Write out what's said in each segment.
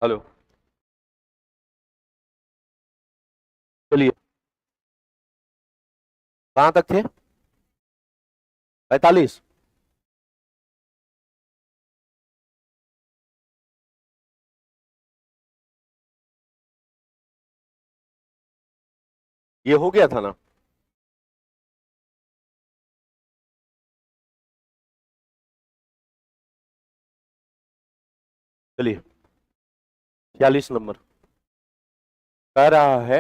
Hello. चलिए, कहां तक थे? 45। ये हो गया था ना? चलिए, 46 नंबर कह रहा है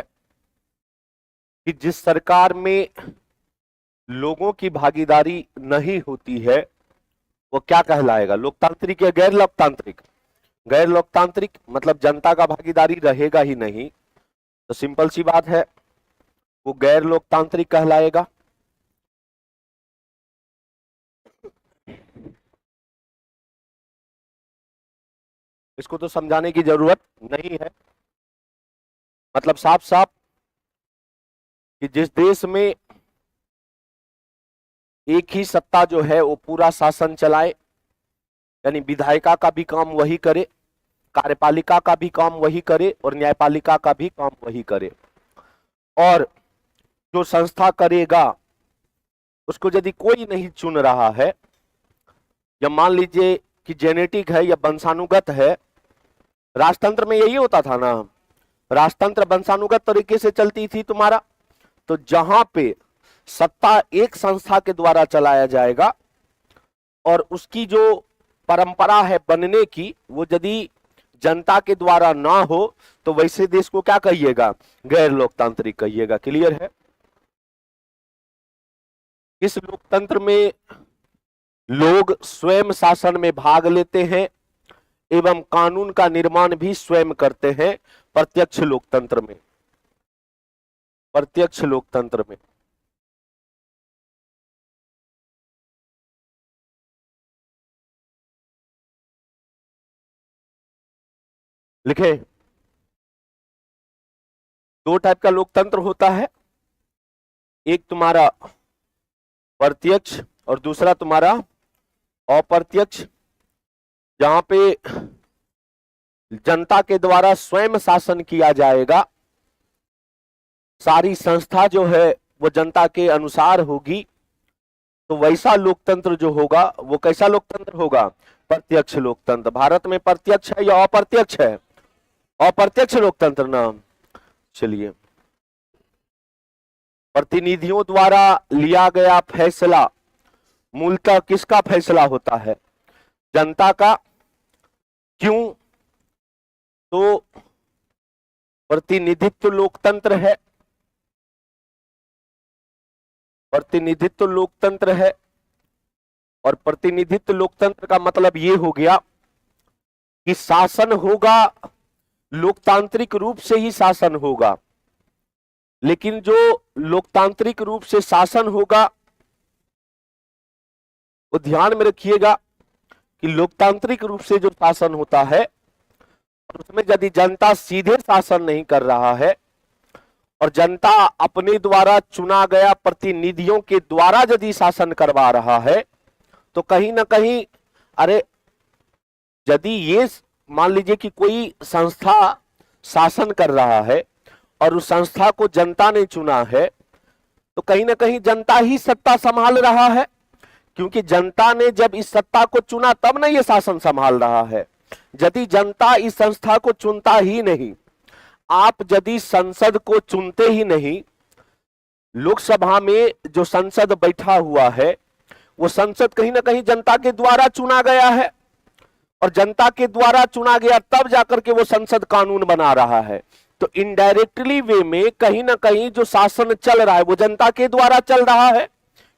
कि जिस सरकार में लोगों की भागीदारी नहीं होती है वो क्या कहलाएगा? लोकतांत्रिक या गैर लोकतांत्रिक? गैर लोकतांत्रिक मतलब जनता का भागीदारी रहेगा ही नहीं, तो सिंपल सी बात है, वो गैर लोकतांत्रिक कहलाएगा। इसको तो समझाने की जरूरत नहीं है। मतलब साफ साफ कि जिस देश में एक ही सत्ता जो है वो पूरा शासन चलाए, यानी विधायिका का भी काम वही करे, कार्यपालिका का भी काम वही करे और न्यायपालिका का भी काम वही करे, और जो संस्था करेगा उसको यदि कोई नहीं चुन रहा है, या मान लीजिए कि जेनेटिक है या वंशानुगत है, राजतंत्र में यही होता था ना, राजतंत्र वंशानुगत तरीके से चलती थी तुम्हारा। तो जहां पे सत्ता एक संस्था के द्वारा चलाया जाएगा और उसकी जो परंपरा है बनने की वो यदि जनता के द्वारा ना हो, तो वैसे देश को क्या कहिएगा? गैर लोकतांत्रिक कहिएगा। क्लियर है? इस लोकतंत्र में लोग स्वयं शासन में भाग लेते हैं एवं कानून का निर्माण भी स्वयं करते हैं। प्रत्यक्ष लोकतंत्र में, प्रत्यक्ष लोकतंत्र में लिखे, दो टाइप का लोकतंत्र होता है, एक तुम्हारा प्रत्यक्ष और दूसरा तुम्हारा अप्रत्यक्ष, जहां पे जनता के द्वारा स्वयं शासन किया जाएगा, सारी संस्था जो है वो जनता के अनुसार होगी। तो वैसा लोकतंत्र जो होगा वो कैसा लोकतंत्र होगा? प्रत्यक्ष लोकतंत्र। भारत में प्रत्यक्ष है या अप्रत्यक्ष है? अप्रत्यक्ष लोकतंत्र ना। चलिए, प्रतिनिधियों द्वारा लिया गया फैसला मूलतः किसका फैसला होता है? जनता का। क्यों? तो प्रतिनिधित्व लोकतंत्र है, प्रतिनिधित्व लोकतंत्र है, और प्रतिनिधित्व लोकतंत्र का मतलब यह हो गया कि शासन होगा, लोकतांत्रिक रूप से ही शासन होगा, लेकिन जो लोकतांत्रिक रूप से शासन होगा वो ध्यान में रखिएगा कि लोकतांत्रिक रूप से जो शासन होता है उसमें यदि जनता सीधे शासन नहीं कर रहा है और जनता अपने द्वारा चुना गया प्रतिनिधियों के द्वारा यदि शासन करवा रहा है, तो कहीं ना कहीं, अरे यदि ये मान लीजिए कि कोई संस्था शासन कर रहा है और उस संस्था को जनता ने चुना है, तो कहीं ना कहीं जनता ही सत्ता संभाल रहा है, क्योंकि जनता ने जब इस सत्ता को चुना तब ना ये शासन संभाल रहा है। यदि जनता इस संस्था को चुनता ही नहीं, आप यदि संसद को चुनते ही नहीं, लोकसभा में जो संसद बैठा हुआ है वो संसद कहीं ना कहीं जनता के द्वारा चुना गया है, और जनता के द्वारा चुना गया तब जाकर के वो संसद कानून बना रहा है। तो इनडायरेक्टली वे में कहीं ना कहीं जो शासन चल रहा है वो जनता के द्वारा चल रहा है,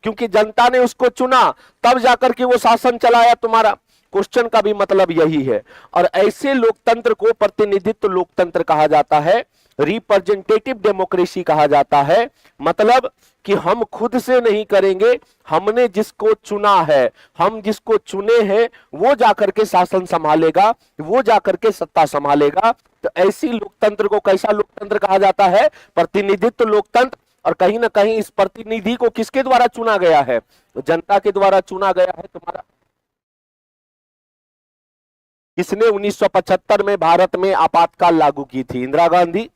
क्योंकि जनता ने उसको चुना तब जाकर के वो शासन चलाया तुम्हारा। क्वेश्चन का भी मतलब यही है, और ऐसे लोकतंत्र को प्रतिनिधित्व लोकतंत्र कहा जाता है, रिप्रेजेंटेटिव डेमोक्रेसी कहा जाता है। मतलब कि हम खुद से नहीं करेंगे, हमने जिसको चुना है, हम जिसको चुने हैं वो जाकर के शासन संभालेगा, वो जाकर के सत्ता संभालेगा। तो ऐसी लोकतंत्र को कैसा लोकतंत्र कहा जाता है? प्रतिनिधित्व लोकतंत्र। और कहीं ना कहीं इस प्रतिनिधि को किसके द्वारा चुना गया है? तो जनता के द्वारा चुना गया है तुम्हारा। किसने 1975 में भारत में आपातकाल लागू की थी? इंदिरा गांधी।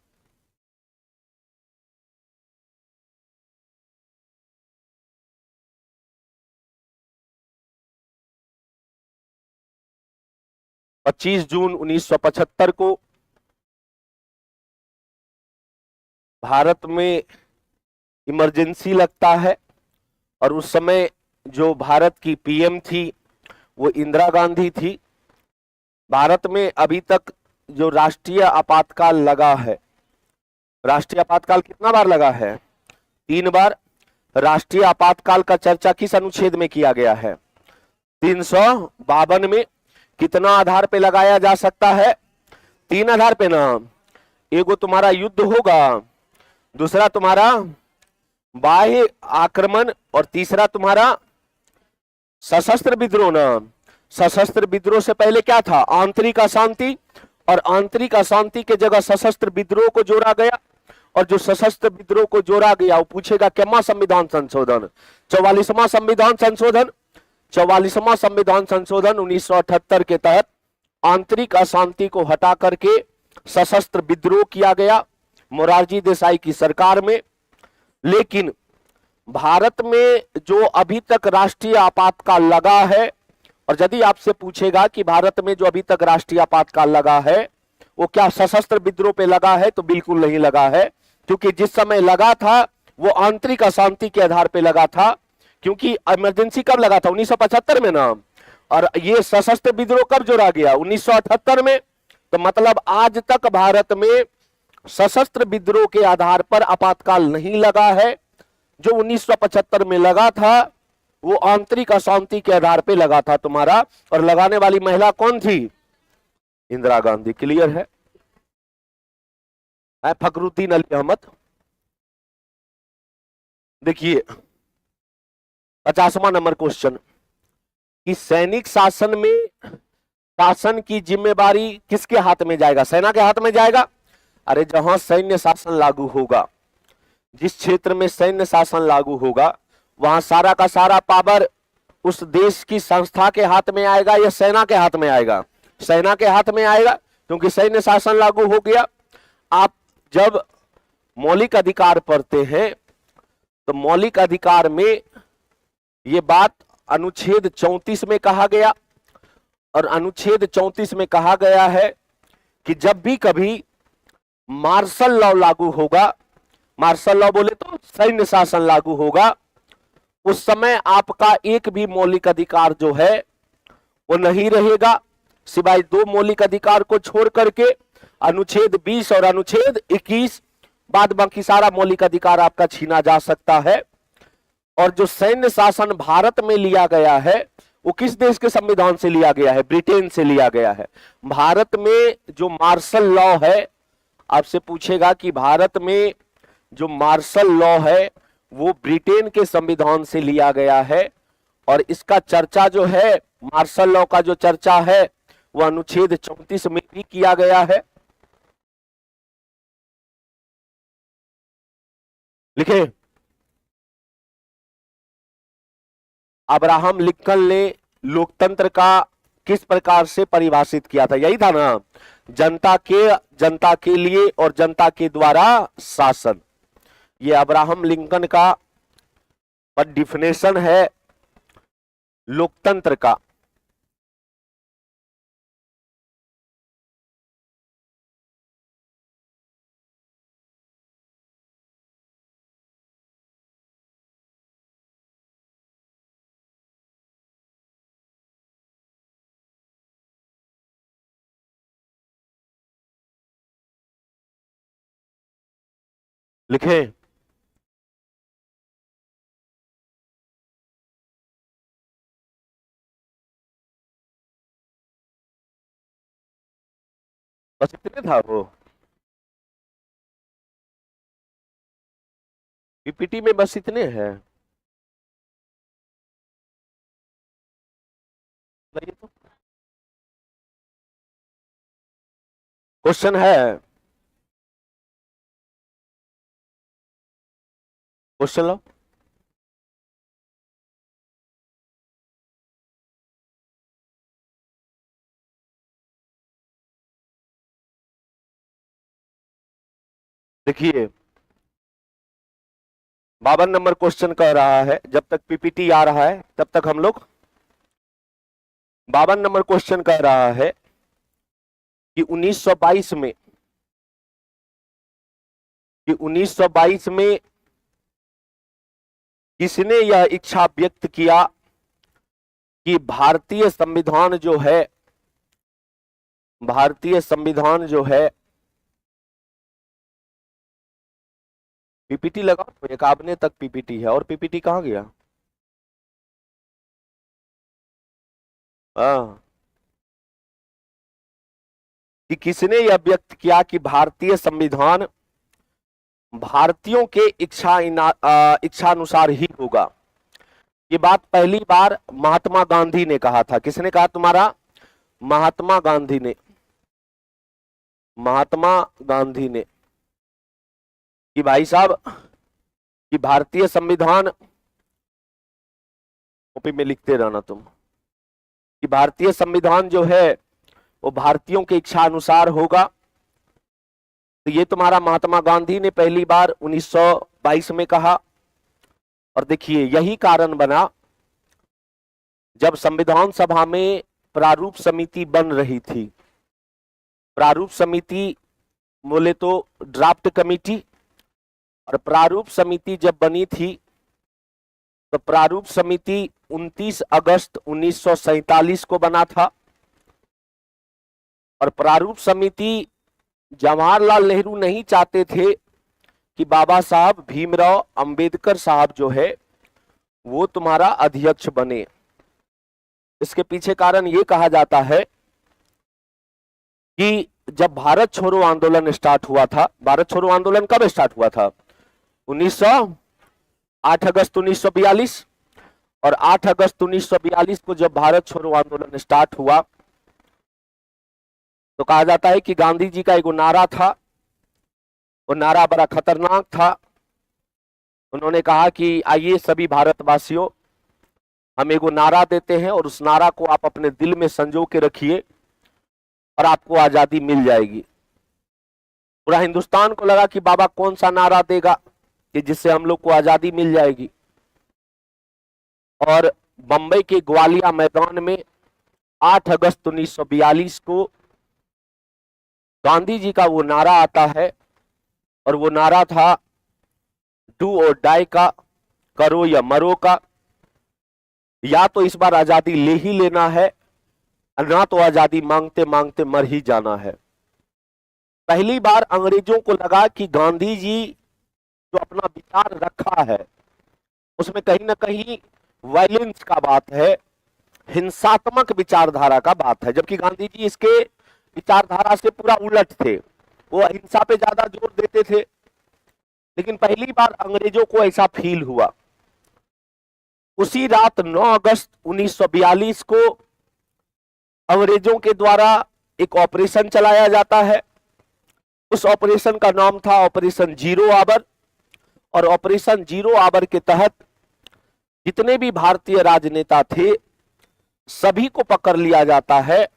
पच्चीस जून 1975 को भारत में इमरजेंसी लगता है और उस समय जो भारत की पीएम थी वो इंदिरा गांधी थी। भारत में अभी तक जो राष्ट्रीय आपातकाल लगा है, राष्ट्रीय आपातकाल कितना बार लगा है? 3 बार। राष्ट्रीय आपातकाल का चर्चा किस अनुच्छेद में किया गया है? 352 में। कितना आधार पे लगाया जा सकता है? 3 आधार पे ना। एगो तुम्हारा युद्ध होगा, दूसरा तुम्हारा बाह्य आक्रमण और तीसरा तुम्हारा सशस्त्र विद्रोह ना। सशस्त्र विद्रोह से पहले क्या था? आंतरिक अशांति, और आंतरिक अशांति के जगह सशस्त्र विद्रोह को जोड़ा गया, और जो सशस्त्र विद्रोह को जोड़ा गया वो पूछेगा क्या? संविधान संशोधन, 44वां संविधान संशोधन। 44वां संविधान संशोधन 1978 के तहत आंतरिक अशांति को हटा करके सशस्त्र विद्रोह किया गया मोरारजी देसाई की सरकार में। लेकिन भारत में जो अभी तक राष्ट्रीय आपातकाल लगा है, और यदि आपसे पूछेगा कि भारत में जो अभी तक राष्ट्रीय आपातकाल लगा है वो क्या सशस्त्र विद्रोह पे लगा है, तो बिल्कुल नहीं लगा है, क्योंकि जिस समय लगा था वो आंतरिक अशांति के आधार पे लगा था। क्योंकि इमरजेंसी कब लगा था? 1975 में ना। और ये सशस्त्र विद्रोह कब जोड़ा गया? 1978 में। तो मतलब आज तक भारत में सशस्त्र विद्रोह के आधार पर आपातकाल नहीं लगा है। जो 1975 में लगा था वो आंतरिक अशांति के आधार पे लगा था तुम्हारा, और लगाने वाली महिला कौन थी? इंदिरा गांधी। क्लियर है? फखरुद्दीन अली अहमद। देखिए 50वां नंबर क्वेश्चन कि सैनिक शासन में शासन की जिम्मेवारी किसके हाथ में जाएगा? सेना के हाथ में जाएगा। अरे जहां सैन्य शासन लागू होगा, जिस क्षेत्र में सैन्य शासन लागू होगा, वहां सारा का सारा पावर उस देश की संस्था के हाथ में आएगा या सेना के हाथ में आएगा? सेना के हाथ में आएगा, क्योंकि सैन्य शासन लागू हो गया। आप जब मौलिक अधिकार पढ़ते हैं तो मौलिक अधिकार में ये बात अनुच्छेद 34 में कहा गया, और अनुच्छेद 34 में कहा गया है कि जब भी कभी मार्शल लॉ लागू होगा, मार्शल लॉ बोले तो सैन्य शासन लागू होगा, उस समय आपका एक भी मौलिक अधिकार जो है वो नहीं रहेगा, सिवाय 2 मौलिक अधिकार को छोड़ करके, अनुच्छेद 20 और अनुच्छेद 21। बाद बाकी सारा मौलिक अधिकार आपका छीना जा सकता है। और जो सैन्य शासन भारत में लिया गया है वो किस देश के संविधान से लिया गया है? ब्रिटेन से लिया गया है। भारत में जो मार्शल लॉ है, आपसे पूछेगा कि भारत में जो मार्शल लॉ है वो ब्रिटेन के संविधान से लिया गया है, और इसका चर्चा जो है, मार्शल लॉ का जो चर्चा है वो अनुच्छेद 34 में भी किया गया है। लिखे अब्राहम लिंकन ने लोकतंत्र का किस प्रकार से परिभाषित किया था? यही था ना, जनता के लिए और जनता के द्वारा शासन। ये अब्राहम लिंकन का डिफिनेशन है लोकतंत्र का। लिखे बस इतने था वो। पीपीटी में बस इतने हैं। बताइए तो। क्वेश्चन है, क्वेश्चन लो। देखिए 52 नंबर क्वेश्चन कह रहा है, जब तक पीपीटी आ रहा है तब तक हम लोग 52 नंबर क्वेश्चन कह रहा है कि 1922 में किसने यह इच्छा व्यक्त किया कि भारतीय संविधान जो है पीपीटी लगाओ तो एक आपने तक पीपीटी है और पीपीटी कहां गया? कि किसने यह व्यक्त किया कि भारतीय संविधान भारतीयों के इच्छानुसार ही होगा। ये बात पहली बार महात्मा गांधी ने कहा था। किसने कहा तुम्हारा? महात्मा गांधी ने कि भाई साहब कि भारतीय संविधान, कॉपी में लिखते रहना तुम, कि भारतीय संविधान जो है वो भारतीयों के इच्छा अनुसार होगा। तो ये तुम्हारा महात्मा गांधी ने पहली बार 1922 में कहा। और देखिए यही कारण बना जब संविधान सभा में प्रारूप समिति बन रही थी। प्रारूप समिति बोले तो ड्राफ्ट कमेटी, और प्रारूप समिति जब बनी थी तो प्रारूप समिति 29 अगस्त 1947 को बना था। और प्रारूप समिति जवाहरलाल नेहरू नहीं चाहते थे कि बाबा साहब भीमराव अंबेडकर साहब जो है वो तुम्हारा अध्यक्ष बने। इसके पीछे कारण ये कहा जाता है कि जब भारत छोड़ो आंदोलन स्टार्ट हुआ था, भारत छोड़ो आंदोलन कब स्टार्ट हुआ था? 8 अगस्त 1942। और 8 अगस्त 1942 को जब भारत छोड़ो आंदोलन स्टार्ट हुआ तो कहा जाता है कि गांधी जी का एक नारा था, वो नारा बड़ा खतरनाक था। उन्होंने कहा कि आइए सभी भारतवासियों, हम एक नारा देते हैं और उस नारा को आप अपने दिल में संजो के रखिए और आपको आजादी मिल जाएगी। पूरा हिंदुस्तान को लगा कि बाबा कौन सा नारा देगा कि जिससे हम लोग को आजादी मिल जाएगी। और बंबई के ग्वालिया मैदान में 8 अगस्त 1942 को गांधी जी का वो नारा आता है, और वो नारा था डू और डाई का, करो या मरो का। या तो इस बार आजादी ले ही लेना है, ना तो आजादी मांगते मांगते मर ही जाना है। पहली बार अंग्रेजों को लगा कि गांधी जी जो अपना विचार रखा है उसमें कहीं ना कहीं वायलेंस का बात है, हिंसात्मक विचारधारा का बात है, जबकि गांधी जी इसके विचारधारा से पूरा उलट थे। वो अहिंसा पे ज्यादा जोर देते थे। लेकिन पहली बार अंग्रेजों को ऐसा फील हुआ। उसी रात 9 अगस्त 1942 को अंग्रेजों के द्वारा एक ऑपरेशन चलाया जाता है। उस ऑपरेशन का नाम था ऑपरेशन जीरो आवर। और ऑपरेशन जीरो आवर के तहत जितने भी भारतीय राजनेता थे सभी को पकड़ लिया जाता है,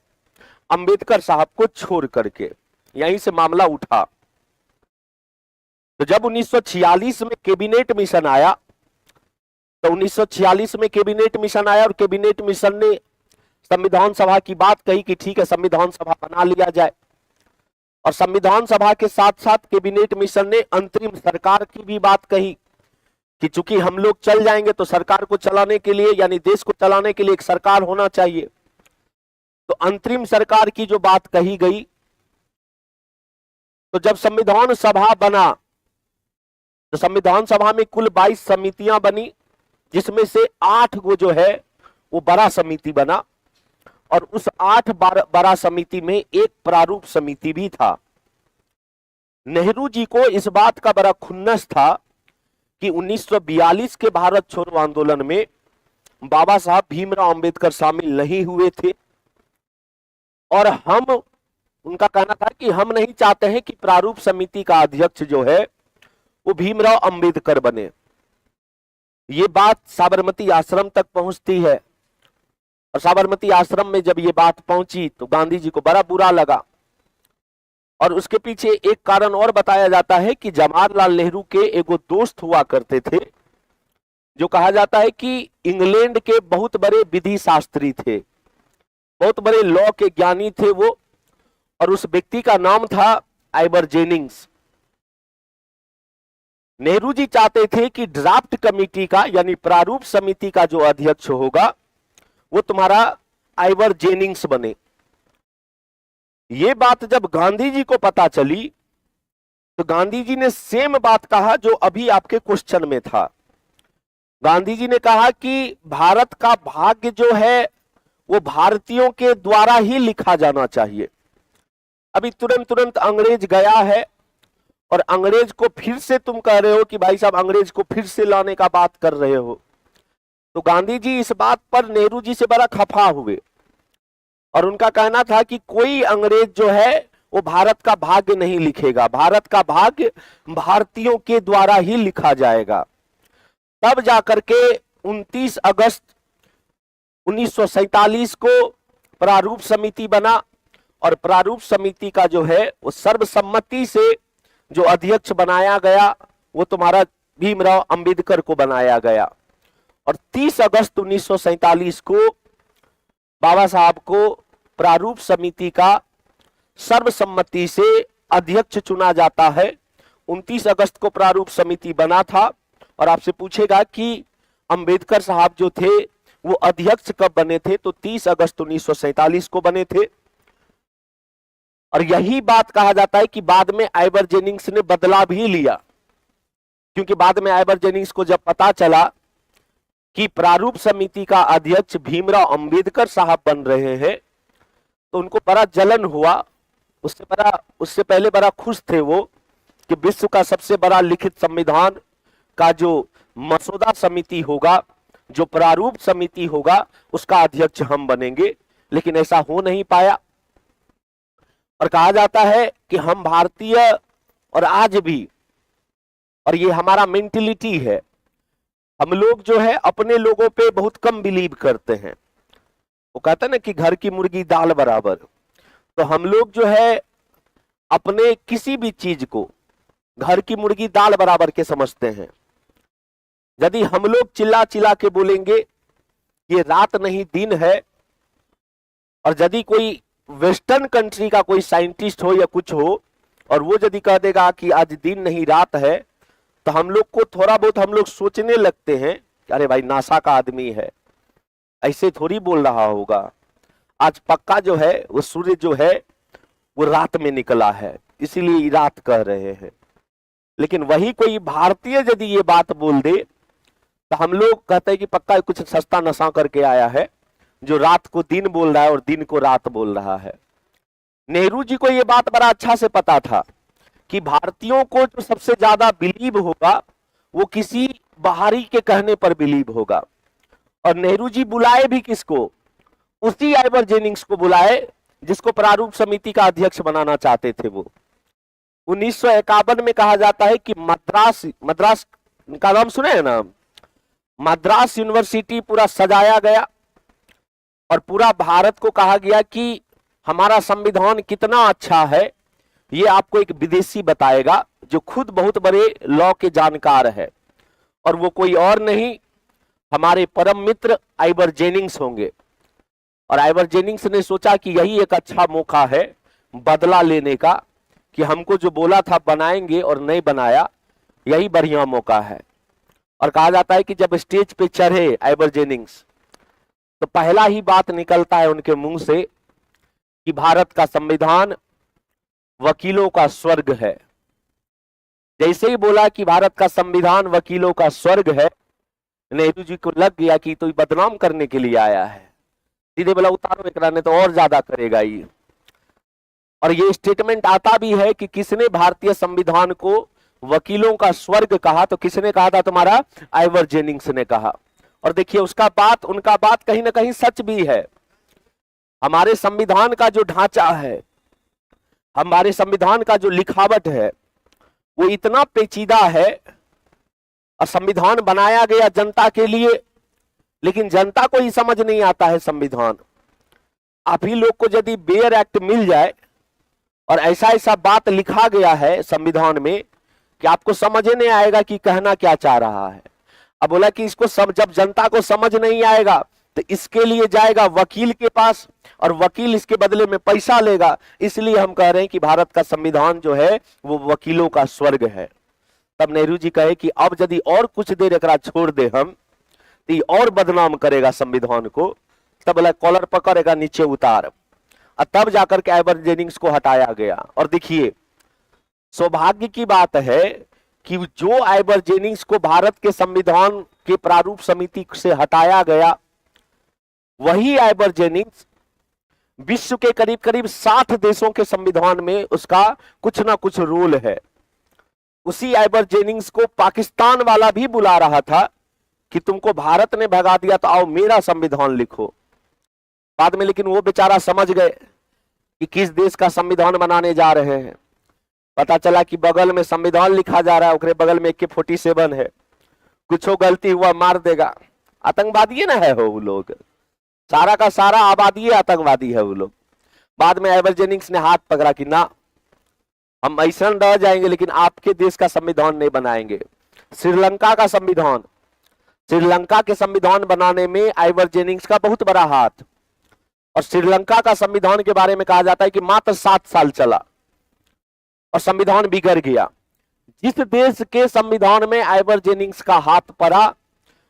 अंबेडकर साहब को छोड़ करके। यहीं से मामला उठा। तो जब 1946 में कैबिनेट मिशन आया, तो 1946 में कैबिनेट मिशन आया और कैबिनेट मिशन ने संविधान सभा की बात कही कि ठीक है संविधान सभा बना लिया जाए। और संविधान सभा के साथ साथ कैबिनेट मिशन ने अंतरिम सरकार की भी बात कही कि चूंकि हम लोग चल जाएंगे तो सरकार को चलाने के लिए, यानी देश को चलाने के लिए एक सरकार होना चाहिए। तो अंतरिम सरकार की जो बात कही गई, तो जब संविधान सभा बना तो संविधान सभा में कुल 22 समितियां बनी, जिसमें से 8 को जो है वो बड़ा समिति बना। और उस 8 बड़ा समिति में एक प्रारूप समिति भी था। नेहरू जी को इस बात का बड़ा खुन्नस था कि 1942 के भारत छोड़ो आंदोलन में बाबा साहब भीमराव अंबेडकर शामिल नहीं हुए थे। और उनका कहना था कि हम नहीं चाहते हैं कि प्रारूप समिति का अध्यक्ष जो है वो भीमराव अंबेडकर बने। ये बात साबरमती आश्रम तक पहुंचती है। और साबरमती आश्रम में जब ये बात पहुंची तो गांधी जी को बड़ा बुरा लगा। और उसके पीछे एक कारण और बताया जाता है कि जवाहरलाल नेहरू के एगो दोस्त हुआ करते थे, जो कहा जाता है कि इंग्लैंड के बहुत बड़े विधि शास्त्री थे, बहुत बड़े लॉ के ज्ञानी थे वो, और उस व्यक्ति का नाम था आइवर जेनिंग्स। नेहरू जी चाहते थे कि ड्राफ्ट कमेटी का यानी प्रारूप समिति का जो अध्यक्ष होगा वो तुम्हारा आइवर जेनिंग्स बने। ये बात जब गांधी जी को पता चली तो गांधी जी ने सेम बात कहा जो अभी आपके क्वेश्चन में था। गांधी जी ने कहा कि भारत का भाग्य जो है वो भारतीयों के द्वारा ही लिखा जाना चाहिए। अभी तुरंत अंग्रेज गया है और अंग्रेज को फिर से तुम कह रहे हो कि भाई साहब अंग्रेज को फिर से लाने का बात कर रहे हो। तो गांधी जी इस बात पर नेहरू जी से बड़ा खफा हुए और उनका कहना था कि कोई अंग्रेज जो है वो भारत का भाग्य नहीं लिखेगा, भारत का भाग्य भारतीयों के द्वारा ही लिखा जाएगा। तब जाकर के 29 अगस्त 1947 को प्रारूप समिति बना और प्रारूप समिति का जो है वो सर्वसम्मति से जो अध्यक्ष बनाया गया वो तुम्हारा भीमराव अंबेडकर को बनाया गया। और 30 अगस्त 1947 को बाबा साहब को प्रारूप समिति का सर्वसम्मति से अध्यक्ष चुना जाता है। 29 अगस्त को प्रारूप समिति बना था और आपसे पूछेगा कि अंबेडकर साहब जो थे वो अध्यक्ष कब बने थे, तो 30 अगस्त 1947 को बने थे। और यही बात कहा जाता है कि बाद में आइवर जेनिंग्स ने बदला भी लिया, क्योंकि बाद में आइवर जेनिंग्स को जब पता चला कि प्रारूप समिति का अध्यक्ष भीमराव अंबेडकर साहब बन रहे हैं तो उनको बड़ा जलन हुआ। उससे पहले बड़ा खुश थे वो कि विश्व का सबसे बड़ा लिखित संविधान का जो मसौदा समिति होगा, जो प्रारूप समिति होगा, उसका अध्यक्ष हम बनेंगे, लेकिन ऐसा हो नहीं पाया। और कहा जाता है कि हम भारतीय, और आज भी, और ये हमारा मेंटेलिटी है, हम लोग जो है अपने लोगों पे बहुत कम बिलीव करते हैं। वो कहते हैं ना कि घर की मुर्गी दाल बराबर। तो हम लोग जो है अपने किसी भी चीज को घर की मुर्गी दाल बराबर के समझते हैं। यदि हम लोग चिल्ला चिल्ला के बोलेंगे ये रात नहीं दिन है, और यदि कोई वेस्टर्न कंट्री का कोई साइंटिस्ट हो या कुछ हो और वो यदि कह देगा कि आज दिन नहीं रात है, तो हम लोग को थोड़ा बहुत हम लोग सोचने लगते हैं कि अरे भाई नासा का आदमी है, ऐसे थोड़ी बोल रहा होगा। आज पक्का जो है वो सूर्य जो है वो रात में निकला है, इसीलिए रात कह रहे हैं। लेकिन वही कोई भारतीय यदि ये बात बोल दे तो हम लोग कहते हैं कि पक्का कुछ सस्ता नशा करके आया है जो रात को दिन बोल रहा है और दिन को रात बोल रहा है। नेहरू जी को ये बात बड़ा अच्छा से पता था कि भारतीयों को जो सबसे ज्यादा बिलीव होगा वो किसी बाहरी के कहने पर बिलीव होगा। और नेहरू जी बुलाए भी किसको? उसी आइवर जेनिंग्स को बुलाए जिसको प्रारूप समिति का अध्यक्ष बनाना चाहते थे वो। 1951 में कहा जाता है कि मद्रास का नाम सुने हैं ना, मद्रास यूनिवर्सिटी पूरा सजाया गया और पूरा भारत को कहा गया कि हमारा संविधान कितना अच्छा है ये आपको एक विदेशी बताएगा जो खुद बहुत बड़े लॉ के जानकार है, और वो कोई और नहीं हमारे परम मित्र आइवर जेनिंग्स होंगे। और आइवर जेनिंग्स ने सोचा कि यही एक अच्छा मौका है बदला लेने का, कि हमको जो बोला था बनाएंगे और नहीं बनाया, यही बढ़िया मौका है। और कहा जाता है कि जब स्टेज पे चढ़े आइवर जेनिंग्स तो पहला ही बात निकलता है उनके मुंह से कि भारत का संविधान वकीलों का स्वर्ग है। जैसे ही बोला कि भारत का संविधान वकीलों का स्वर्ग है, नेहरू जी को लग गया कि तो बदनाम करने के लिए आया है। सीधे बोला उतारो एकरा, नहीं तो और ज्यादा करेगा ये। और ये स्टेटमेंट आता भी है कि किसने भारतीय संविधान को वकीलों का स्वर्ग कहा, तो किसने कहा था? तुम्हारा आइवर जेनिंग्स ने कहा। और देखिए उसका बात, उनका बात कहीं ना कहीं सच भी है। हमारे संविधान का जो ढांचा है, हमारे संविधान का जो लिखावट है वो इतना पेचीदा है, और संविधान बनाया गया जनता के लिए, लेकिन जनता को ही समझ नहीं आता है संविधान। आप ही लोग को यदि बेयर एक्ट मिल जाए और ऐसा ऐसा बात लिखा गया है संविधान में कि आपको समझ नहीं आएगा कि कहना क्या चाह रहा है। अब बोला कि इसको जब जनता को समझ नहीं आएगा तो इसके लिए जाएगा वकील के पास और वकील इसके बदले में पैसा लेगा। इसलिए हम कह रहे हैं कि भारत का संविधान जो है वो वकीलों का स्वर्ग है। तब नेहरू जी कहे कि अब यदि और कुछ देर एकरा छोड़ दे हम तो ये और बदनाम करेगा संविधान को। तब बोला कॉलर पकड़ेगा नीचे उतार, और तब जाकर के आइवर जेनिंग्स को हटाया गया। और देखिए सौभाग्य की बात है कि जो आइवर जेनिंग्स को भारत के संविधान के प्रारूप समिति से हटाया गया, वही आइवर जेनिंग्स विश्व के करीब करीब 60 देशों के संविधान में उसका कुछ ना कुछ रोल है। उसी आइवर जेनिंग्स को पाकिस्तान वाला भी बुला रहा था कि तुमको भारत ने भगा दिया तो आओ मेरा संविधान लिखो। बाद में लेकिन वो बेचारा समझ गए कि किस देश का संविधान बनाने जा रहे हैं। पता चला कि बगल में संविधान लिखा जा रहा है, उसके बगल में AK-47 है, कुछ गलती हुआ मार देगा। आतंकवादी ना है वो लोग, सारा का सारा आबादी आतंकवादी है वो लोग। बाद में आइवर जेनिंग्स ने हाथ पकड़ा कि ना हम ऐसा रह जाएंगे लेकिन आपके देश का संविधान नहीं बनाएंगे। श्रीलंका का संविधान, श्रीलंका के संविधान बनाने में आइवर जेनिंग्स का बहुत बड़ा हाथ। और श्रीलंका का संविधान के बारे में कहा जाता है कि मात्र 7 साल चला और संविधान बिगड़ गया। जिस देश के संविधान में आइवर जेनिंग्स का हाथ पड़ा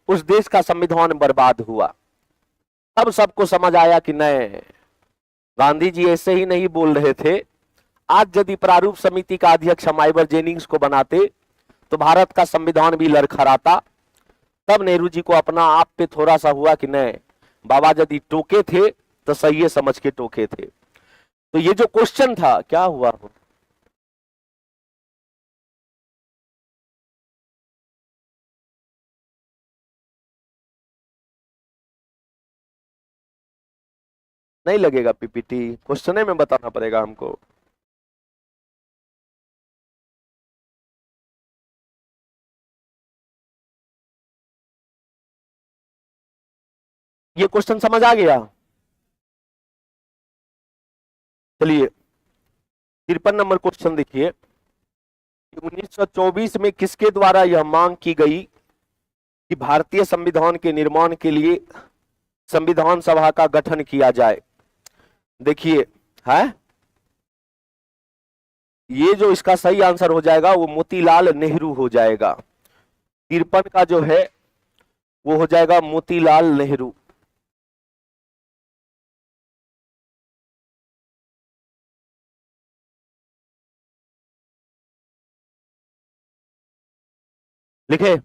उस देश का संविधान बर्बाद हुआ। तब सबको समझ आया कि नहीं, गांधी जी ऐसे ही नहीं बोल रहे थे। आज यदि प्रारूप समिति का अध्यक्ष हम आइवर जेनिंग्स को बनाते तो भारत का संविधान भी लड़खड़ाता। तब नेहरू जी को अपना आप पे थोड़ा सा हुआ कि नहीं, बाबा यदि टोके थे तो सही समझ के टोके थे। तो ये जो क्वेश्चन था, क्या हुआ नहीं लगेगा PPT, क्वेश्चन में बताना पड़ेगा हमको। ये क्वेश्चन समझ आ गया? चलिए 53 नंबर क्वेश्चन देखिए। 1924 में किसके द्वारा यह मांग की गई कि भारतीय संविधान के निर्माण के लिए संविधान सभा का गठन किया जाए? देखिए है ये जो इसका सही आंसर हो जाएगा वो मोतीलाल नेहरू हो जाएगा। 53 का जो है वो हो जाएगा मोतीलाल नेहरू। लिखे।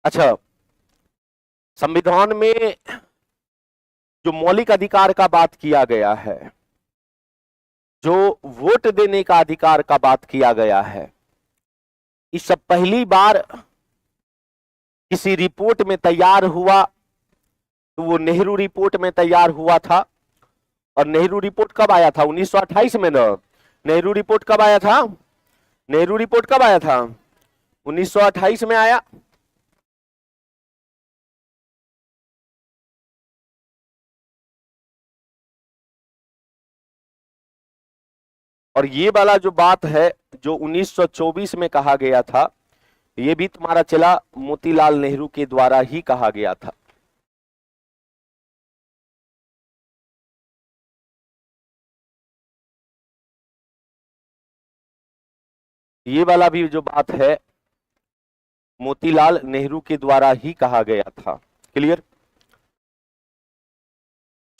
अच्छा, संविधान में जो मौलिक अधिकार का बात किया गया है, जो वोट देने का अधिकार का बात किया गया है, इस सब पहली बार किसी रिपोर्ट में तैयार हुआ तो वो नेहरू रिपोर्ट में तैयार हुआ था। और नेहरू रिपोर्ट कब आया था? 1928 में ना। नेहरू रिपोर्ट कब आया था? नेहरू रिपोर्ट कब आया था? 1928 में आया। और ये वाला जो बात है जो 1924 में कहा गया था, ये भी तुम्हारा चला मोतीलाल नेहरू के द्वारा ही कहा गया था। ये वाला भी जो बात है मोतीलाल नेहरू के द्वारा ही कहा गया था। क्लियर?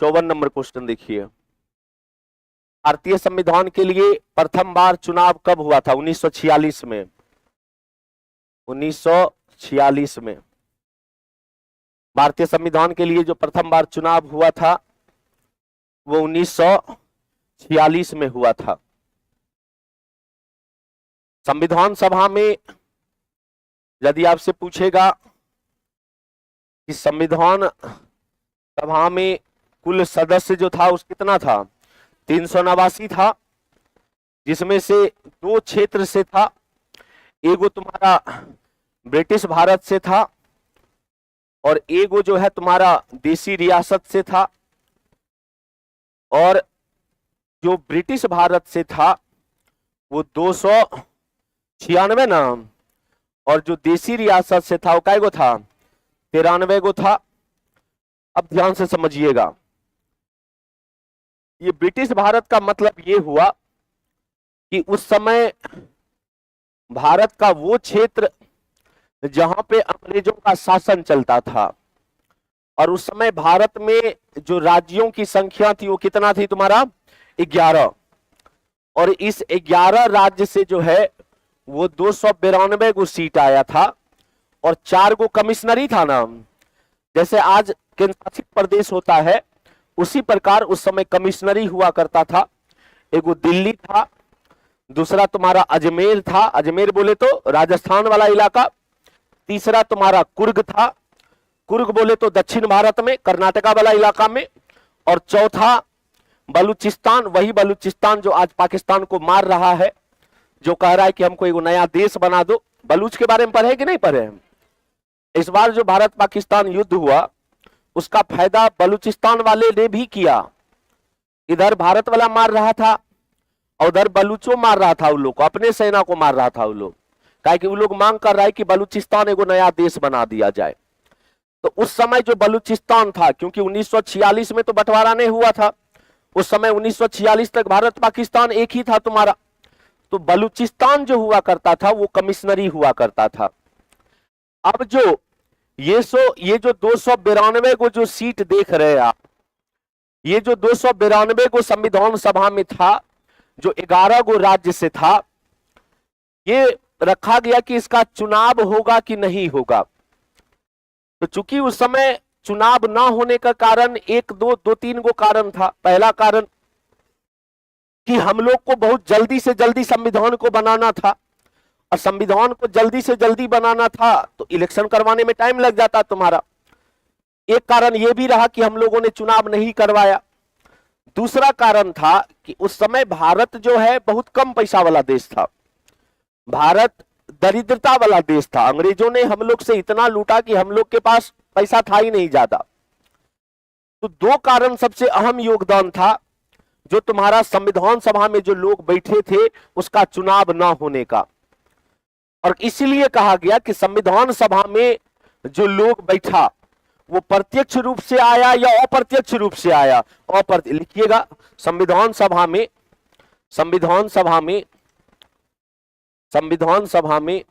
54 नंबर क्वेश्चन देखिए। भारतीय संविधान के लिए प्रथम बार चुनाव कब हुआ था? 1946 में। 1946 में भारतीय संविधान के लिए जो प्रथम बार चुनाव हुआ था वो 1946 में हुआ था। संविधान सभा में यदि आपसे पूछेगा कि संविधान सभा में कुल सदस्य जो था उस कितना था? 389 था, जिसमें से 2 क्षेत्र से था। एगो तुम्हारा ब्रिटिश भारत से था और एगो जो है तुम्हारा देसी रियासत से था। और जो ब्रिटिश भारत से था वो 296 ना, और जो देसी रियासत से था वो काय गो था, 93 गो था। अब ध्यान से समझिएगा, ये ब्रिटिश भारत का मतलब ये हुआ कि उस समय भारत का वो क्षेत्र जहां पे अंग्रेजों का शासन चलता था, और उस समय भारत में जो राज्यों की संख्या थी वो कितना थी तुम्हारा, 11, और इस 11 राज्य से जो है वो 292 गो सीट आया था, और 4 गो कमिश्नरी था ना, जैसे आज केंद्र शासित प्रदेश होता है उसी प्रकार उस समय कमिश्नरी हुआ करता था। एगो दिल्ली था, दूसरा तुम्हारा अजमेर था, अजमेर बोले तो राजस्थान वाला इलाका, तीसरा तुम्हारा कुर्ग था, कुर्ग बोले तो दक्षिण भारत में कर्नाटका वाला इलाका में, और चौथा बलूचिस्तान, वही बलूचिस्तान जो आज पाकिस्तान को मार रहा है, जो कह रहा है कि हमको एक नया देश बना दो। बलूच के बारे में पढ़े कि नहीं पढ़े? इस बार जो भारत पाकिस्तान युद्ध हुआ उसका फायदा बलूचिस्तान वाले ने भी किया। इधर भारत वाला मार रहा था और उधर बलूचो मार रहा था, उन लोग को, अपने सेना को मार रहा था उन लोग, काहे कि उन लोग मांग कर रहा है कि बलूचिस्तान एगो नया देश बना दिया जाए। तो उस समय जो बलूचिस्तान था, क्योंकि 1946 में तो बंटवारा नहीं हुआ था, उस समय 1946 तक भारत पाकिस्तान एक ही था तुम्हारा, तो बलूचिस्तान जो हुआ करता था वो कमिश्नरी हुआ करता था। अब जो ये जो 292 को जो सीट देख रहे हैं आप, ये जो 292 को संविधान सभा में था, जो 11 गो राज्य से था, ये रखा गया कि इसका चुनाव होगा कि नहीं होगा। तो चूंकि उस समय चुनाव ना होने का कारण दो तीन गो कारण था। पहला कारण कि हम लोग को बहुत जल्दी से जल्दी संविधान को बनाना था, और संविधान को जल्दी से जल्दी बनाना था तो इलेक्शन करवाने में टाइम लग जाता तुम्हारा। एक कारण यह भी रहा कि हम लोगों ने चुनाव नहीं करवाया। दूसरा कारण था कि उस समय भारत जो है बहुत कम पैसा वाला देश था, भारत दरिद्रता वाला देश था। अंग्रेजों ने हम लोग से इतना लूटा कि हम लोग के पास पैसा था ही नहीं ज्यादा। तो दो कारण सबसे अहम योगदान था जो तुम्हारा संविधान सभा में जो लोग बैठे थे उसका चुनाव ना होने का। और इसीलिए कहा गया कि संविधान सभा में जो लोग बैठा वो प्रत्यक्ष रूप से आया या अप्रत्यक्ष रूप से आया। लिखिएगा, संविधान सभा में संविधान सभा में संविधान सभा में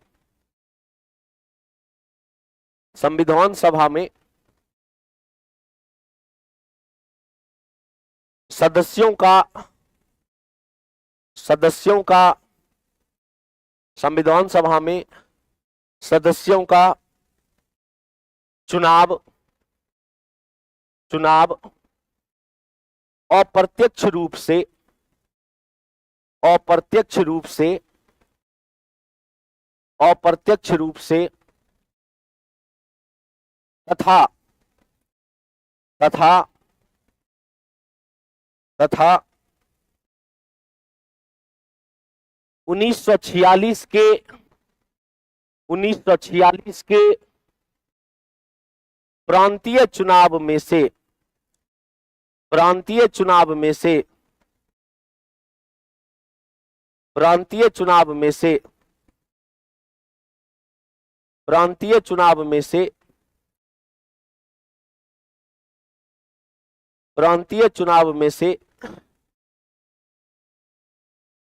संविधान सभा में सदस्यों का संविधान सभा में सदस्यों का चुनाव अप्रत्यक्ष रूप से तथा 1946 के प्रांतीय चुनाव में से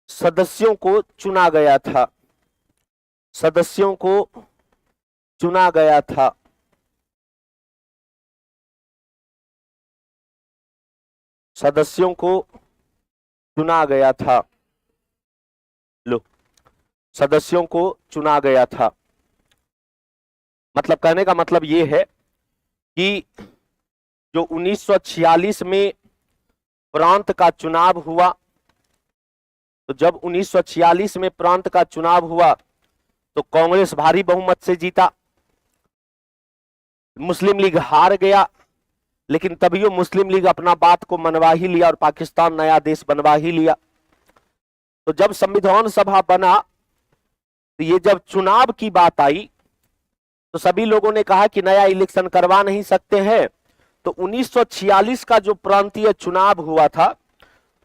सदस्यों को चुना गया था। सदस्यों को चुना गया था। सदस्यों को चुना गया था। लो, सदस्यों को चुना गया था। मतलब कहने का मतलब ये है कि जो 1946 में प्रांत का चुनाव हुआ, तो जब 1946 में प्रांत का चुनाव हुआ तो कांग्रेस भारी बहुमत से जीता, मुस्लिम लीग हार गया, लेकिन तभी मुस्लिम लीग अपना बात को मनवा ही लिया और पाकिस्तान नया देश बनवा ही लिया। तो जब संविधान सभा बना तो ये जब चुनाव की बात आई तो सभी लोगों ने कहा कि नया इलेक्शन करवा नहीं सकते हैं। तो 1946 का जो प्रांतीय चुनाव हुआ था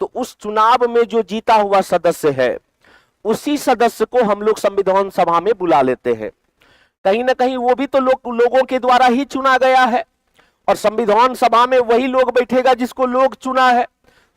तो उस चुनाव में जो जीता हुआ सदस्य है उसी सदस्य को हम लोग संविधान सभा में बुला लेते हैं। कहीं ना कहीं वो भी तो लोगों के द्वारा ही चुना गया है और संविधान सभा में वही लोग बैठेगा जिसको लोग चुना है।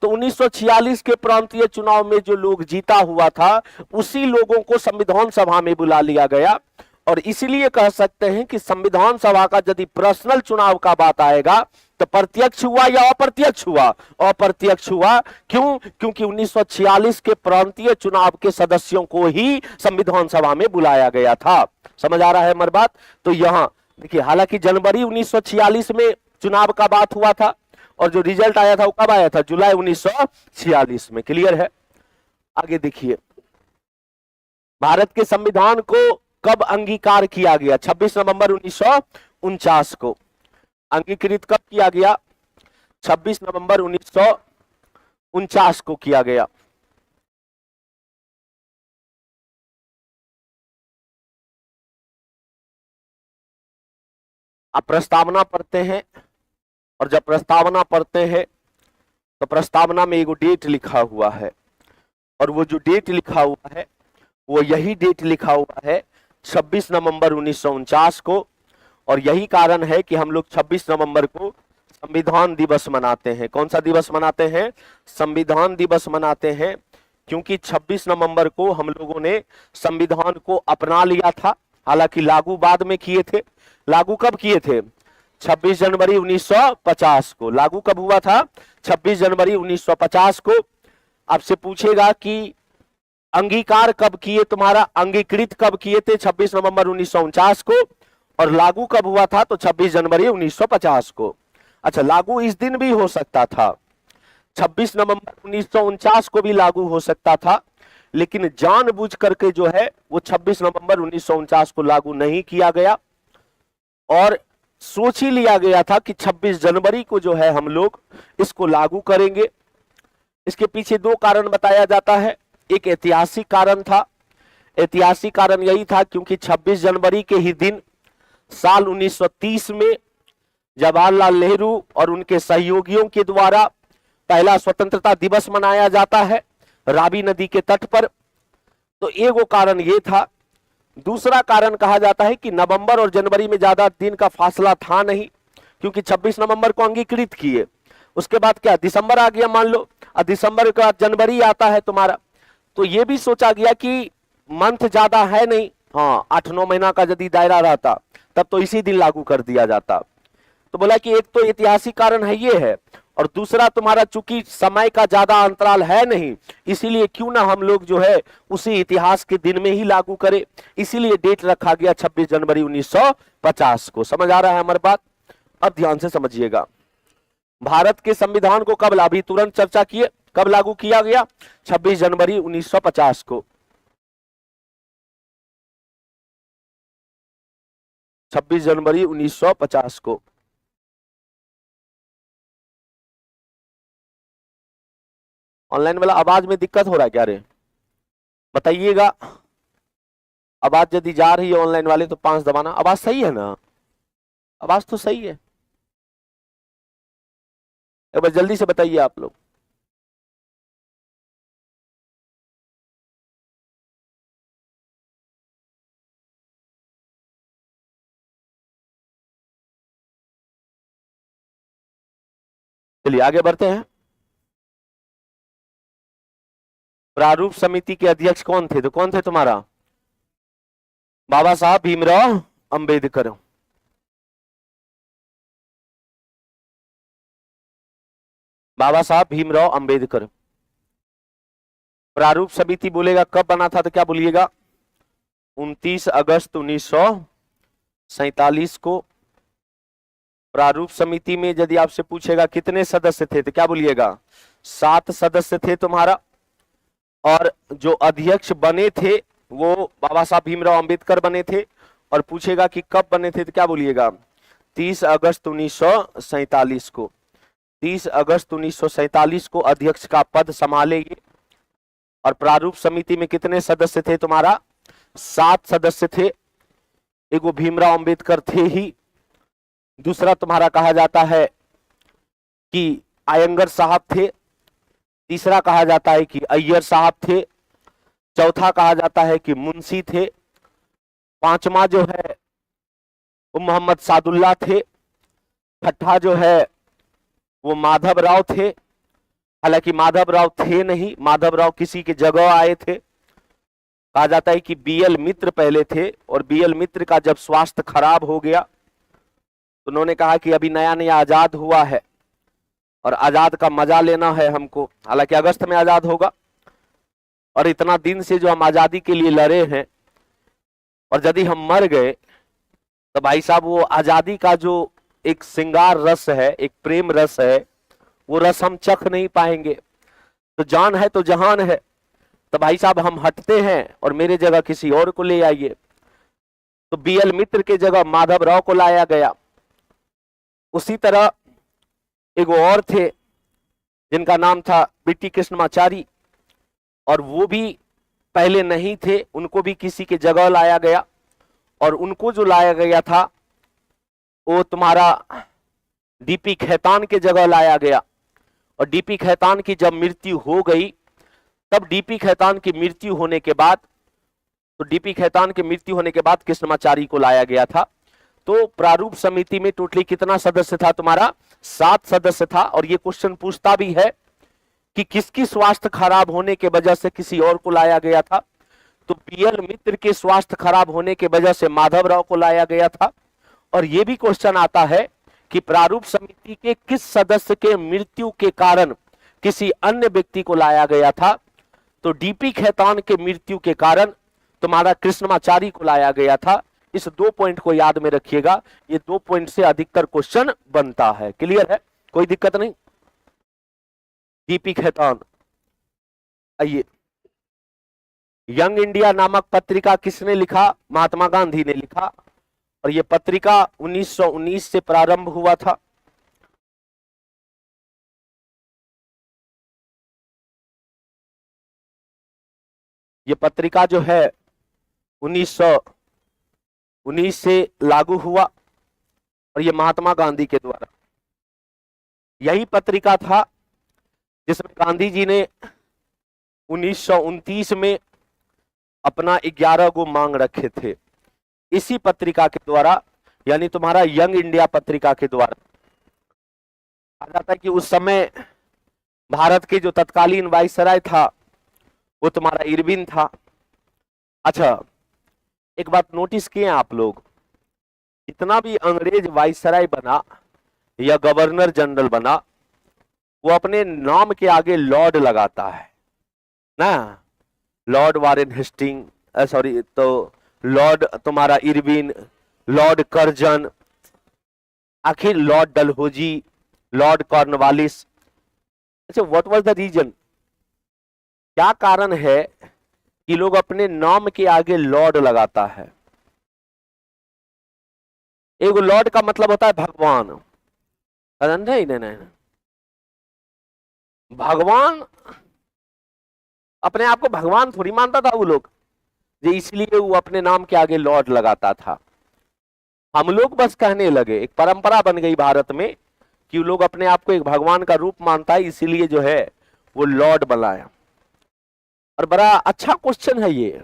तो 1946 के प्रांतीय चुनाव में जो लोग जीता हुआ था उसी लोगों को संविधान सभा में बुला लिया गया। और इसीलिए कह सकते हैं कि संविधान सभा का यदि पर्सनल चुनाव का बात आएगा तो प्रत्यक्ष हुआ या अप्रत्यक्ष हुआ? अप्रत्यक्ष हुआ। क्यों? क्योंकि 1946 के प्रांतीय चुनाव के सदस्यों को ही संविधान सभा में बुलाया गया था। समझ आ रहा है हमारी बात? तो यहां देखिए, हालांकि जनवरी 1946 में चुनाव का बात हुआ था और जो रिजल्ट आया था वो कब आया था? जुलाई 1946 में। क्लियर है? आगे देखिए, भारत के संविधान को कब अंगीकार किया गया? 26 नवंबर 1949 को अंगीकृत कब किया गया? 26 नवंबर 1949 को किया गया। आप प्रस्तावना पढ़ते हैं और जब प्रस्तावना पढ़ते हैं तो प्रस्तावना में एक डेट लिखा हुआ है और वो जो डेट लिखा हुआ है वो यही डेट लिखा हुआ है 26 नवंबर 1949 को। और यही कारण है कि हम लोग 26 नवंबर को संविधान दिवस मनाते हैं। कौन सा दिवस मनाते हैं? संविधान दिवस मनाते हैं, क्योंकि 26 नवंबर को हम लोगों ने संविधान को अपना लिया था। हालांकि लागू बाद में किए थे। लागू कब किए थे? 26 जनवरी 1950 को। लागू कब हुआ था? 26 जनवरी 1950 को। आपसे पूछेगा कि अंगीकार कब किए, तुम्हारा अंगीकृत कब किए थे? 26 नवंबर 1949 को। और लागू कब हुआ था? तो 26 जनवरी 1950 को। अच्छा, लागू इस दिन भी हो सकता था, 26 नवंबर 1949 को भी लागू हो सकता था, लेकिन जानबूझ करके जो है वो 26 नवंबर 1949 को लागू नहीं किया गया और सोच ही लिया गया था कि 26 जनवरी को जो है हम लोग इसको लागू करेंगे। इसके पीछे दो कारण बताया जाता है। एक ऐतिहासिक कारण था। ऐतिहासिक कारण यही था क्योंकि 26 जनवरी के ही दिन साल 1930 में जवाहरलाल नेहरू और उनके सहयोगियों के द्वारा पहला स्वतंत्रता दिवस मनाया जाता है रावी नदी के तट पर। तो एक वो कारण ये था। दूसरा कारण कहा जाता है कि नवंबर और जनवरी में ज्यादा दिन का फासला था नहीं, क्योंकि 26 नवंबर को अंगीकृत किए, उसके बाद क्या दिसंबर आ गया मान लो, और दिसंबर के बाद जनवरी आता है तुम्हारा। तो ये भी सोचा गया कि मंथ ज्यादा है नहीं, हाँ 8-9 महीना का यदि दायरा रहता तब तो इसी दिन लागू कर दिया जाता। तो बोला कि एक तो ऐतिहासिक कारण है ये है, और दूसरा तुम्हारा चूंकि समय का ज्यादा अंतराल है नहीं, इसीलिए क्यों ना हम लोग जो है उसी इतिहास के दिन में ही लागू करें। इसीलिए डेट रखा गया 26 जनवरी 1950 को। समझ आ रहा है हमारी बात? अब ध्यान से समझिएगा, भारत के संविधान को कब, अभी तुरंत चर्चा किए, कब लागू किया गया? 26 जनवरी 1950 को। 26 जनवरी 1950 को। ऑनलाइन वाला आवाज में दिक्कत हो रहा है क्या रे? बताइएगा। आवाज यदि जा रही है ऑनलाइन वाले तो 5 दबाना। आवाज सही है ना? आवाज तो सही है। एक बार जल्दी से बताइए आप लोग। चलिए आगे बढ़ते हैं। प्रारूप समिति के अध्यक्ष कौन थे? तो कौन थे तुम्हारा? बाबा साहब भीमराव अंबेडकर। बाबा साहब भीमराव अंबेडकर। प्रारूप समिति बोलेगा कब बना था तो क्या बोलिएगा? 29 अगस्त 1947 को। प्रारूप समिति में यदि आपसे पूछेगा कितने सदस्य थे तो क्या बोलिएगा? 7 सदस्य थे तुम्हारा। और जो अध्यक्ष बने थे वो बाबा साहब भीमराव अंबेडकर बने थे। और पूछेगा कि कब बने थे तो क्या बोलिएगा? 30 अगस्त 1947 को। 30 अगस्त 1947 को अध्यक्ष का पद संभाले ये। और प्रारूप समिति में कितने सदस्य थे तुम्हारा? 7 सदस्य थे। एक वो भीमराव अंबेडकर थे ही, दूसरा तुम्हारा कहा जाता है कि आयंगर साहब थे, तीसरा कहा जाता है कि अय्यर साहब थे, चौथा कहा जाता है कि मुंशी थे, पांचवा जो है वो मोहम्मद सादुल्ला थे, छठा जो है वो माधव राव थे। हालांकि माधव राव थे नहीं, माधव राव किसी के जगह आए थे। कहा जाता है कि बीएल मित्र पहले थे और बीएल मित्र का जब स्वास्थ्य खराब हो गया तो उन्होंने कहा कि अभी नया नया आजाद हुआ है और आजाद का मजा लेना है हमको। हालांकि अगस्त में आजाद होगा और इतना दिन से जो हम आजादी के लिए लड़े हैं और यदि हम मर गए तो भाई साहब वो आजादी का जो एक श्रृंगार रस है, एक प्रेम रस है, वो रस हम चख नहीं पाएंगे। तो जान है तो जहान है, तो भाई साहब हम हटते हैं और मेरे जगह किसी और को ले आइए। तो बीएल मित्र के जगह माधव राव को लाया गया। उसी तरह एक और थे जिनका नाम था बीटी कृष्णमाचारी, और वो भी पहले नहीं थे, उनको भी किसी के जगह लाया गया। और उनको जो लाया गया था वो तुम्हारा डीपी खैतान के जगह लाया गया। और डीपी खैतान की जब मृत्यु हो गई तब डीपी खैतान की मृत्यु होने के बाद कृष्णमाचारी को लाया गया था। तो प्रारूप समिति में टोटली कितना सदस्य था तुम्हारा? 7 सदस्य था। और ये क्वेश्चन पूछता भी है कि किसकी स्वास्थ्य खराब होने के वजह से किसी और को लाया गया था। तो बीएल मित्र के स्वास्थ्य खराब होने के वजह से माधव राव को लाया गया था। और यह भी क्वेश्चन आता है कि प्रारूप समिति के किस सदस्य के मृत्यु के कारण किसी अन्य व्यक्ति को लाया गया था। तो डीपी खैतान के मृत्यु के कारण तुम्हारा कृष्णमाचारी को लाया गया था। इस 2 पॉइंट को याद में रखिएगा, ये 2 पॉइंट से अधिकतर क्वेश्चन बनता है। क्लियर है, कोई दिक्कत नहीं। डीपी खैतान। आइए, यंग इंडिया नामक पत्रिका किसने लिखा? महात्मा गांधी ने लिखा। और यह पत्रिका 1919 से प्रारंभ हुआ था। यह पत्रिका जो है 1919 से लागू हुआ और यह महात्मा गांधी के द्वारा। यही पत्रिका था जिसमें गांधी जी ने 1929 में अपना 11 गो मांग रखे थे। इसी पत्रिका के द्वारा, यानी तुम्हारा यंग इंडिया पत्रिका के द्वारा। कहा जाता है कि उस समय भारत के जो तत्कालीन वाइसराय था वो तुम्हारा इरविन था। अच्छा, एक बात नोटिस किए आप लोग, जितना भी अंग्रेज वाइसराय बना या गवर्नर जनरल बना, वो अपने नाम के आगे लॉर्ड लगाता है ना। लॉर्ड वारेन हेस्टिंग, सॉरी, तो लॉर्ड तुम्हारा इरविन, लॉर्ड कर्जन, आखिर लॉर्ड डलहौजी, लॉर्ड कॉर्नवालिस। अच्छा, व्हाट वाज द रीजन? क्या कारण है कि लोग अपने नाम के आगे लॉर्ड लगाता है? एक लॉर्ड का मतलब होता है भगवान। नहीं नहीं नहीं, भगवान अपने आप को भगवान थोड़ी मानता था वो लोग, इसलिए वो अपने नाम के आगे लॉर्ड लगाता था। हम लोग बस कहने लगे, एक परंपरा बन गई भारत में कि लोग अपने आप को एक भगवान का रूप मानता है, इसीलिए जो है वो लॉर्ड बनाया। और बड़ा अच्छा क्वेश्चन है ये,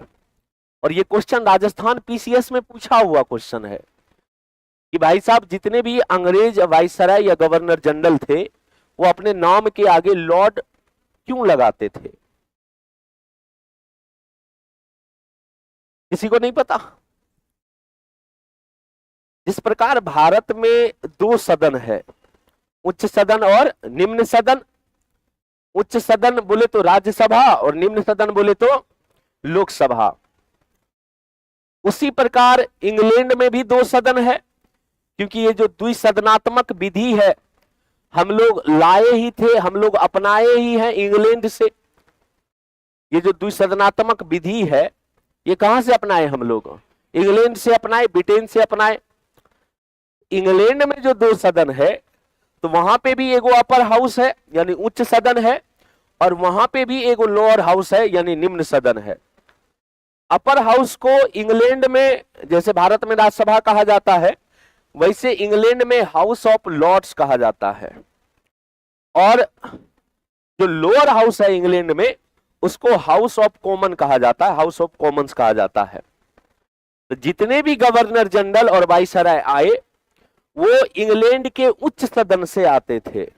और ये क्वेश्चन राजस्थान पीसीएस में पूछा हुआ क्वेश्चन है कि भाई साहब जितने भी अंग्रेज वाइसराय या गवर्नर जनरल थे वो अपने नाम के आगे लॉर्ड क्यों लगाते थे? किसी को नहीं पता? जिस प्रकार भारत में 2 सदन है, उच्च सदन और निम्न सदन। उच्च सदन बोले तो राज्यसभा और निम्न सदन बोले तो लोकसभा। उसी प्रकार इंग्लैंड में भी 2 सदन है, क्योंकि ये जो द्विसदनात्मक विधि है हम लोग लाए ही थे, हम लोग अपनाए ही हैं इंग्लैंड से। ये जो द्विसदनात्मक विधि है ये कहां से अपनाए हम लोग? इंग्लैंड से अपनाए, ब्रिटेन से अपनाए। इंग्लैंड में जो 2 सदन है तो वहां पे भी एगो अपर हाउस है यानी उच्च सदन है, और वहां पे भी एगो लोअर हाउस है यानी निम्न सदन है। अपर हाउस को इंग्लैंड में जैसे भारत में राज्यसभा कहा जाता है, वैसे इंग्लैंड में हाउस ऑफ लॉर्ड्स कहा जाता है। और जो लोअर हाउस है इंग्लैंड में उसको हाउस ऑफ कॉमन कहा जाता है, हाउस ऑफ कॉमन्स कहा जाता है। तो जितने भी गवर्नर जनरल और वाइसराय आए वो इंग्लैंड के उच्च सदन से आते थे,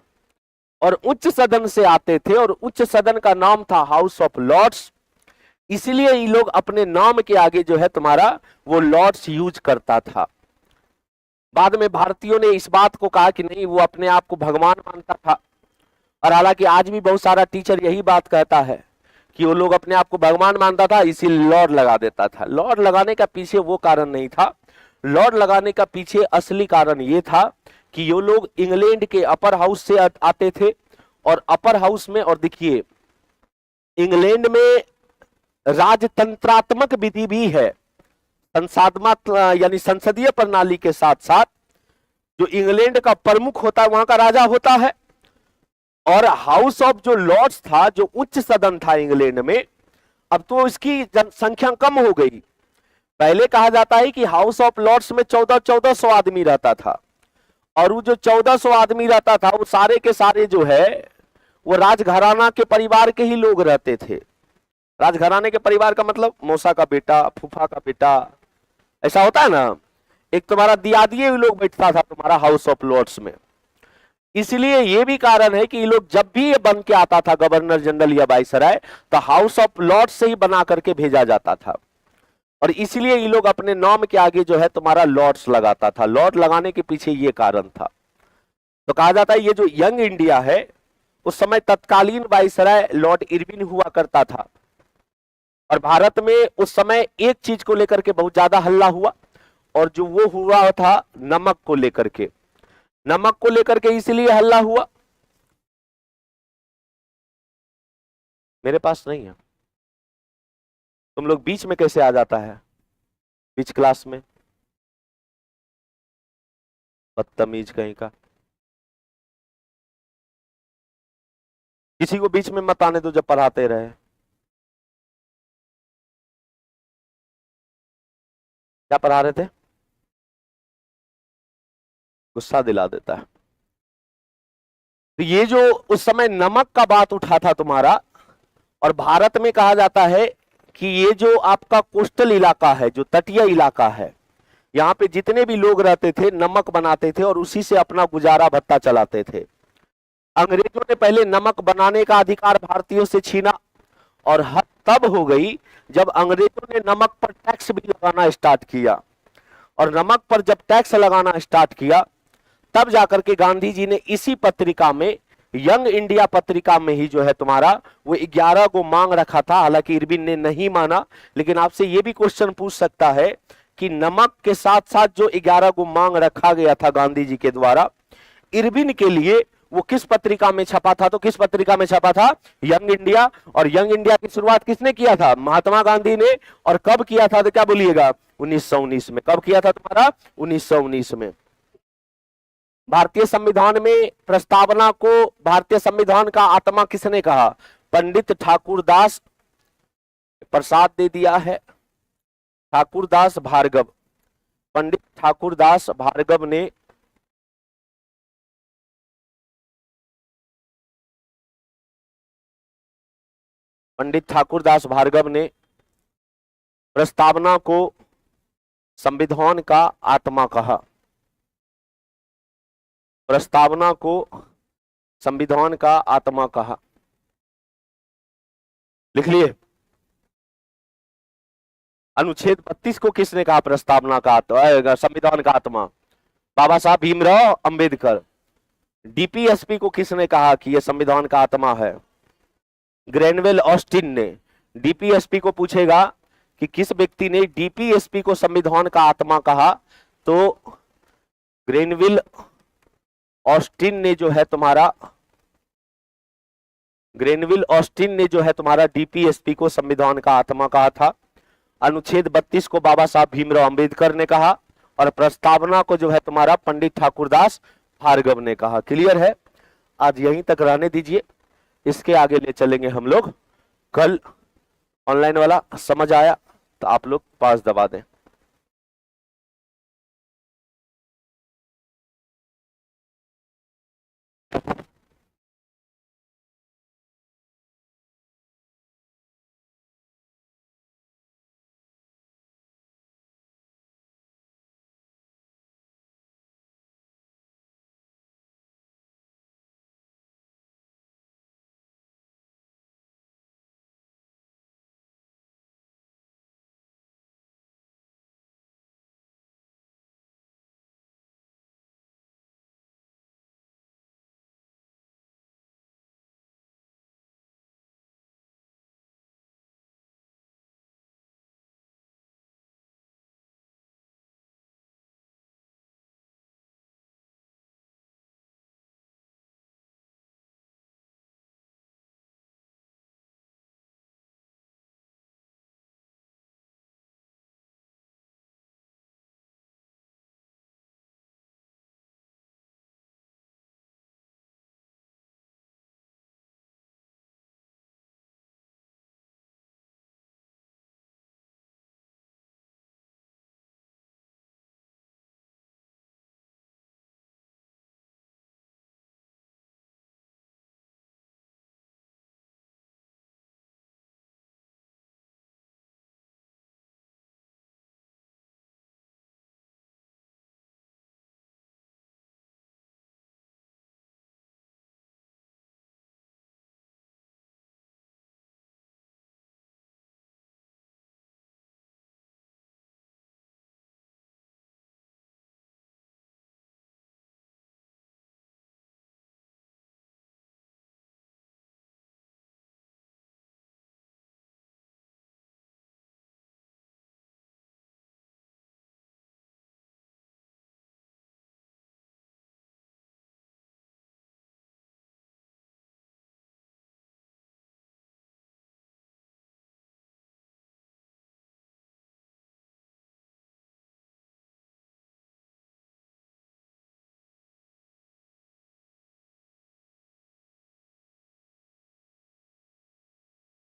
और उच्च सदन से आते थे, और उच्च सदन का नाम था हाउस ऑफ लॉर्ड्स। इसलिए ये लोग अपने नाम के आगे जो है तुम्हारा वो लॉर्ड्स यूज करता था। बाद में भारतीयों ने इस बात को कहा कि नहीं, वो अपने आप को भगवान मानता था, और हालांकि आज भी बहुत सारा टीचर यही बात कहता है कि वो लोग अपने आप को भगवान मानता था, इसीलिए लॉर्ड लगा देता था। लॉर्ड लगाने का पीछे वो कारण नहीं था, लॉर्ड लगाने का पीछे असली कारण ये था कि ये लोग इंग्लैंड के अपर हाउस से आते थे, और अपर हाउस में, और देखिए इंग्लैंड में राजतंत्रात्मक विधि भी है, संसदीय यानी संसदीय प्रणाली के साथ साथ जो इंग्लैंड का प्रमुख होता है वहां का राजा होता है, और हाउस ऑफ जो लॉर्ड्स था, जो उच्च सदन था इंग्लैंड में, अब तो इसकी जनसंख्या कम हो गई। पहले कहा जाता है कि हाउस ऑफ लॉर्ड्स में 1400 आदमी रहता था, और वो जो 1400 आदमी रहता था वो सारे के सारे जो है वो राजघराना के परिवार के ही लोग रहते थे। राजघराने के परिवार का मतलब मौसा का बेटा, फूफा का बेटा, ऐसा होता है ना। एक तुम्हारा दियादिये लोग बैठता था तुम्हारा हाउस ऑफ लॉर्ड्स में। इसलिए ये भी कारण है कि ये लोग जब भी ये बन के आता था गवर्नर जनरल या वाइसराय, तो हाउस ऑफ लॉर्ड्स से ही बना करके भेजा जाता था, और इसलिए ये लोग अपने नाम के आगे जो है तुम्हारा लॉर्ड्स लगाता था। लॉर्ड लगाने के पीछे ये कारण था। तो कहा जाता है ये जो यंग इंडिया है, उस समय तत्कालीन वाइसराय लॉर्ड इरविन हुआ करता था, और भारत में उस समय एक चीज को लेकर के बहुत ज्यादा हल्ला हुआ, और जो वो हुआ था नमक को लेकर के। नमक को लेकर के इसलिए हल्ला हुआ, मेरे पास नहीं है, तुम लोग बीच में कैसे आ जाता है, बीच क्लास में, बदतमीज कहीं का। किसी को बीच में मत आने दो जब पढ़ाते रहे। क्या पढ़ा रहे थे? गुस्सा दिला देता है। तो ये जो उस समय नमक का बात उठा था तुम्हारा, और भारत में कहा जाता है कि ये जो आपका कोस्टल इलाका है, जो तटीय इलाका है, यहाँ पे जितने भी लोग रहते थे नमक बनाते थे और उसी से अपना गुजारा भत्ता चलाते थे। अंग्रेजों ने पहले नमक बनाने का अधिकार भारतीयों से छीना, और हद तब हो गई जब अंग्रेजों ने नमक पर टैक्स भी लगाना स्टार्ट किया। और नमक पर जब टैक्स लगाना स्टार्ट किया तब जाकर के गांधी जी ने इसी पत्रिका में, यंग इंडिया पत्रिका में ही जो है तुम्हारा वो 11 को मांग रखा था। हालांकि इरविन ने नहीं माना, लेकिन आपसे ये भी क्वेश्चन पूछ सकता है कि नमक के साथ साथ जो 11 को मांग रखा गया था गांधी जी के द्वारा इरविन के लिए, वो किस पत्रिका में छपा था? तो किस पत्रिका में छपा था? Young India. और यंग इंडिया की शुरुआत किसने किया था? महात्मा गांधी ने। और कब किया था? तो क्या बोलिएगा? 1919 में। कब किया था तुम्हारा? 1919 में। भारतीय संविधान में प्रस्तावना को भारतीय संविधान का आत्मा किसने कहा? पंडित ठाकुरदास प्रसाद दे दिया है, ठाकुरदास भार्गव, पंडित ठाकुरदास भार्गव ने प्रस्तावना को संविधान का आत्मा कहा। प्रस्तावना को संविधान का आत्मा कहा। लिख लिए। अनुच्छेद 32 को किसने कहा प्रस्तावना का आत्मा, संविधान का आत्मा? बाबा साहब भीमराव अंबेडकर। डीपीएसपी को किसने कहा कि यह संविधान का आत्मा है? ग्रेनवेल ऑस्टिन ने। डीपीएसपी को पूछेगा कि किस व्यक्ति ने डीपीएसपी को संविधान का आत्मा कहा, तो ग्रेनवेल ऑस्टिन ने जो है तुम्हारा डीपीएसपी को संविधान का आत्मा कहा था। अनुच्छेद 32 को बाबा साहब भीमराव अंबेडकर ने कहा, और प्रस्तावना को जो है तुम्हारा पंडित ठाकुरदास भार्गव ने कहा। क्लियर है? आज यहीं तक रहने दीजिए, इसके आगे ले चलेंगे हम लोग कल। ऑनलाइन वाला समझ आया तो आप लोग पास दबा दें।